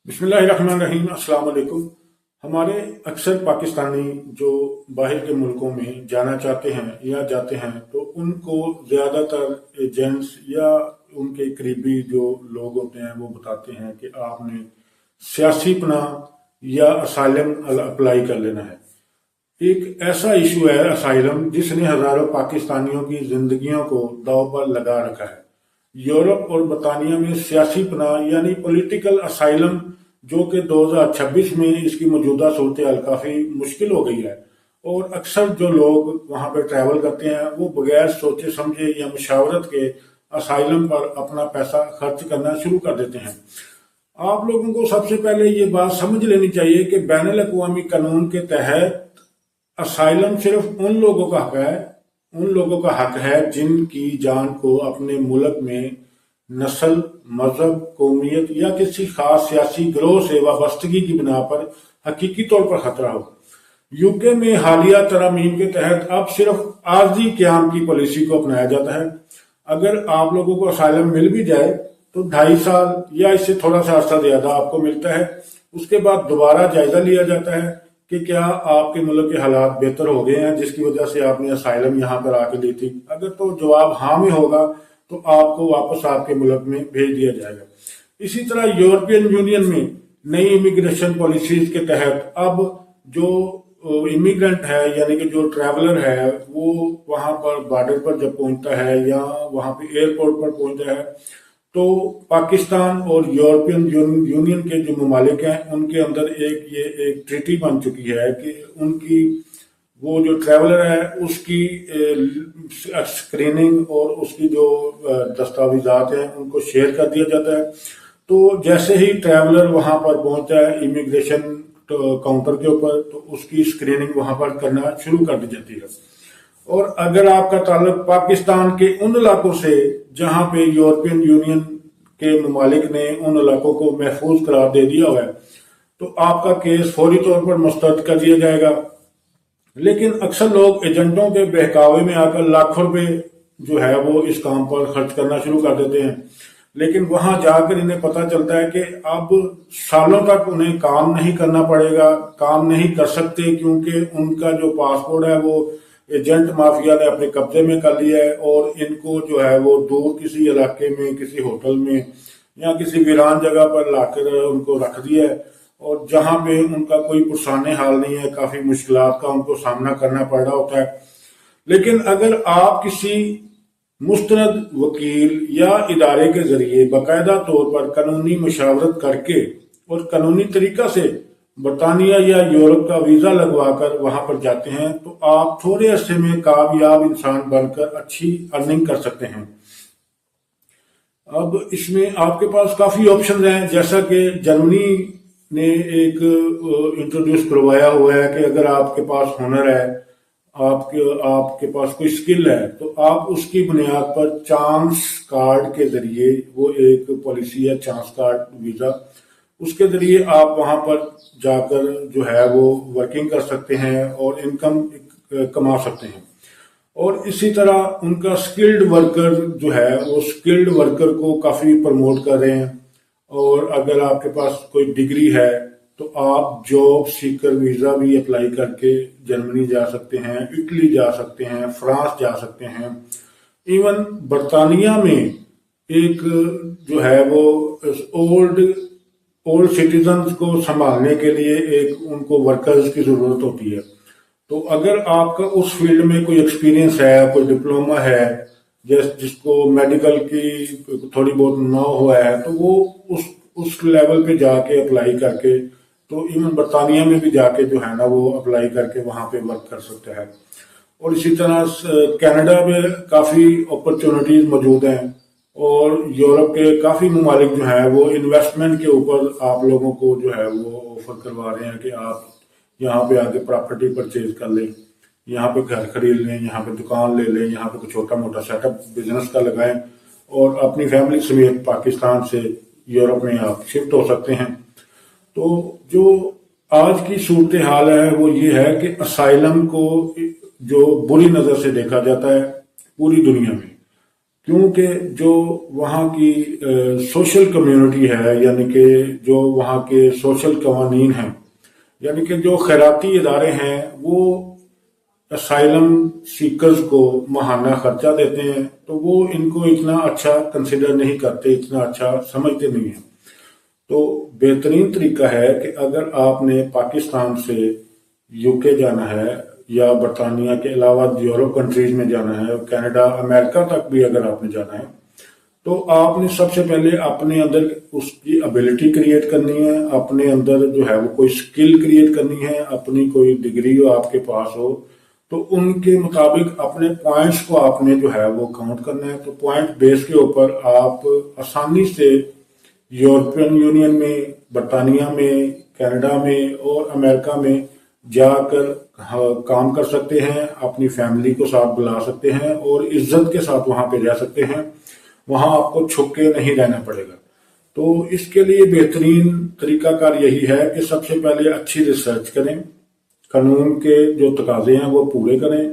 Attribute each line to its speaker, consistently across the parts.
Speaker 1: बिस्मिल्लाहिर्रहमानिर्रहीम। अस्सलाम वालेकुम। हमारे अक्सर पाकिस्तानी जो बाहर के मुल्कों में जाना चाहते हैं या जाते हैं तो उनको ज़्यादातर एजेंट्स या उनके करीबी जो लोग होते हैं वो बताते हैं कि आपने सियासी पनाह या असाइलम अप्लाई कर लेना है। एक ऐसा इशू है असाइलम जिसने हजारों पाकिस्तानियों की जिंदगियों को दांव पर लगा रखा है। यूरोप और बरतानिया में सियासी पनाह यानी पॉलिटिकल असाइलम जो कि 2026 में इसकी मौजूदा सूरत हाल काफी मुश्किल हो गई है और अक्सर जो लोग वहां पर ट्रैवल करते हैं वो बगैर सोचे समझे या मुशावरत के असाइलम पर अपना पैसा खर्च करना शुरू कर देते हैं। आप लोगों को सबसे पहले ये बात समझ लेनी चाहिए कि बैनुल अक़वामी कानून के तहत असाइलम सिर्फ उन लोगों का हक है जिनकी जान को अपने मुल्क में नस्ल, मजहब, कौमियत या किसी खास सियासी गिरोह से वाबस्तगी की बिना पर हकीकी तौर पर खतरा हो। यूके में हालिया तरामीम के तहत अब सिर्फ आर्जी क़याम की पॉलिसी को अपनाया जाता है। अगर आप लोगों को असाइलम मिल भी जाए तो 2.5 साल या इससे थोड़ा सा अर्सा ज्यादा आपको मिलता है। उसके बाद दोबारा जायजा लिया जाता है कि क्या आपके मुल्क के हालात बेहतर हो गए हैं जिसकी वजह से आपने असाइलम यहाँ पर आके ली थी। अगर तो जवाब हाँ में होगा तो आपको वापस आपके मुल्क में भेज दिया जाएगा। इसी तरह यूरोपियन यूनियन में नई इमिग्रेशन पॉलिसीज के तहत अब जो इमिग्रेंट है यानी कि जो ट्रैवलर है वो वहां पर बॉर्डर पर जब पहुंचता है या वहां पे एयरपोर्ट पर पहुंचता है तो पाकिस्तान और यूरोपियन यूनियन के जो ममालिक हैं उनके अंदर एक ट्रीटी बन चुकी है कि उनकी वो जो ट्रैवलर है उसकी स्क्रीनिंग और उसकी जो दस्तावेजात हैं उनको शेयर कर दिया जाता है। तो जैसे ही ट्रैवलर वहां पर पहुंचता है इमिग्रेशन काउंटर के ऊपर तो उसकी स्क्रीनिंग वहां पर करना शुरू कर दी जाती है। और अगर आपका ताल्लुक पाकिस्तान के उन इलाकों से जहां पे यूरोपियन यूनियन के ममालिक ने उन इलाकों को महफूज करार दे दिया हुआ है तो आपका केस फौरी तौर पर मुस्तरद कर दिया जाएगा। लेकिन अक्सर लोग एजेंटों के बहकावे में आकर लाखों रुपए जो है वो इस काम पर खर्च करना शुरू कर देते हैं। लेकिन वहां जाकर इन्हें पता चलता है कि अब सालों तक उन्हें काम नहीं करना पड़ेगा, काम नहीं कर सकते क्योंकि उनका जो पासपोर्ट है वो एजेंट माफिया ने अपने कब्जे में कर लिया है और इनको जो है वो दूर किसी इलाके में किसी होटल में या किसी वीरान जगह पर लाकर उनको रख दिया है और जहां पे उनका कोई पुरसाने हाल नहीं है, काफी मुश्किलात का उनको सामना करना पड़ रहा होता है। लेकिन अगर आप किसी मुस्तनद वकील या इदारे के जरिए बाकायदा तौर पर कानूनी मशावरत करके और कानूनी तरीका से बरतानिया या यूरोप का वीजा लगवाकर वहां पर जाते हैं तो आप थोड़े अरसे में कामयाब इंसान बनकर अच्छी अर्निंग कर सकते हैं। अब इसमें आपके पास काफी ऑप्शन हैं, जैसा कि जर्मनी ने एक इंट्रोड्यूस करवाया हुआ है कि अगर आपके पास हुनर है, आपके पास कोई स्किल है तो आप उसकी बुनियाद पर चांस कार्ड के जरिए, वो एक पॉलिसी है चांस कार्ड वीजा, उसके जरिए आप वहां पर जाकर जो है वो वर्किंग कर सकते हैं और इनकम कमा सकते हैं। और इसी तरह उनका स्किल्ड वर्कर जो है वो स्किल्ड वर्कर को काफी प्रमोट कर रहे हैं। और अगर आपके पास कोई डिग्री है तो आप जॉब सीकर वीजा भी अप्लाई करके जर्मनी जा सकते हैं, इटली जा सकते हैं, फ्रांस जा सकते हैं। इवन बरतानिया में एक जो है वो ओल्ड सिटीजन्स को संभालने के लिए एक उनको वर्कर्स की जरूरत होती है। तो अगर आपका उस फील्ड में कोई एक्सपीरियंस है, कोई डिप्लोमा है, जिसको मेडिकल की थोड़ी बहुत नॉ हुआ है तो वो उस लेवल पे जाके अप्लाई करके तो इवन बरतानिया में भी जाके जो है ना वो अप्लाई करके वहां पे वर्क कर सकते हैं। और इसी तरह कनाडा में काफी अपॉर्चुनिटीज मौजूद हैं और यूरोप के काफी ममालिक जो है वो इन्वेस्टमेंट के ऊपर आप लोगों को जो है वो ऑफर करवा रहे हैं कि आप यहाँ पे आके प्रॉपर्टी परचेज कर लें, यहाँ पे घर खरीद लें, यहाँ पे दुकान ले लें, यहाँ पे कुछ छोटा मोटा सेटअप बिजनेस का लगाएं और अपनी फैमिली समेत पाकिस्तान से यूरोप में आप शिफ्ट हो सकते हैं। तो जो आज की सूरत हाल है वो ये है कि असाइलम को जो बुरी नजर से देखा जाता है पूरी दुनिया में। کیونکہ جو وہاں کی سوشل کمیونٹی ہے، یعنی کہ جو وہاں کے سوشل قوانین ہیں، یعنی کہ جو خیراتی ادارے ہیں، وہ اسائلم سیکرز کو ماہانہ خرچہ دیتے ہیں، تو وہ ان کو اتنا اچھا کنسیڈر نہیں کرتے، اتنا اچھا سمجھتے نہیں ہیں۔ تو بہترین طریقہ ہے کہ اگر آپ نے پاکستان سے یو کے جانا ہے یا برطانیہ کے علاوہ یورپ کنٹریز میں جانا ہے، کینیڈا، امریکہ تک بھی اگر آپ نے جانا ہے، تو آپ نے سب سے پہلے اپنے اندر اس کی ابیلٹی کریٹ کرنی ہے، اپنے اندر جو ہے وہ کوئی سکل کریٹ کرنی ہے، اپنی کوئی ڈگری ہو آپ کے پاس ہو، تو ان کے مطابق اپنے پوائنٹس کو آپ نے جو ہے وہ کاؤنٹ کرنا ہے۔ تو پوائنٹ بیس کے اوپر آپ آسانی سے یورپین یونین میں، برطانیہ میں، کینیڈا میں اور امریکہ میں جا کر کام کر سکتے ہیں، اپنی فیملی کو ساتھ بلا سکتے ہیں اور عزت کے ساتھ وہاں پہ رہ سکتے ہیں، وہاں آپ کو چھپ کے نہیں رہنا پڑے گا۔ تو اس کے لیے بہترین طریقہ کار یہی ہے کہ سب سے پہلے اچھی ریسرچ کریں، قانون کے جو تقاضے ہیں وہ پورے کریں،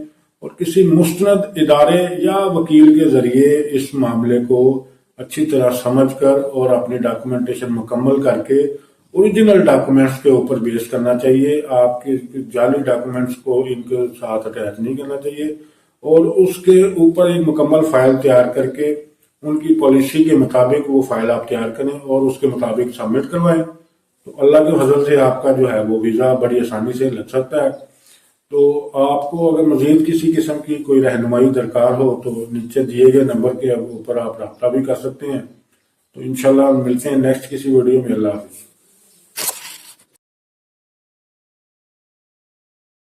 Speaker 1: اور کسی مستند ادارے یا وکیل کے ذریعے اس معاملے کو اچھی طرح سمجھ کر اور اپنی ڈاکومنٹیشن مکمل کر کے اوریجنل ڈاکومنٹس کے اوپر بیس کرنا چاہیے۔ آپ کے جعلی ڈاکومنٹس کو ان کے ساتھ اٹیچ نہیں کرنا چاہیے، اور اس کے اوپر ایک مکمل فائل تیار کر کے ان کی پالیسی کے مطابق وہ فائل آپ تیار کریں اور اس کے مطابق سبمٹ کروائیں۔ تو اللہ کے فضل سے آپ کا جو ہے وہ ویزا بڑی آسانی سے لگ سکتا ہے۔ تو آپ کو اگر مزید کسی قسم کی کوئی رہنمائی درکار ہو تو نیچے دیے گئے نمبر کے اوپر آپ رابطہ بھی کر سکتے ہیں۔ تو انشاءاللہ ملتے ہیں نیکسٹ کسی ویڈیو میں۔ اللہ حافظ۔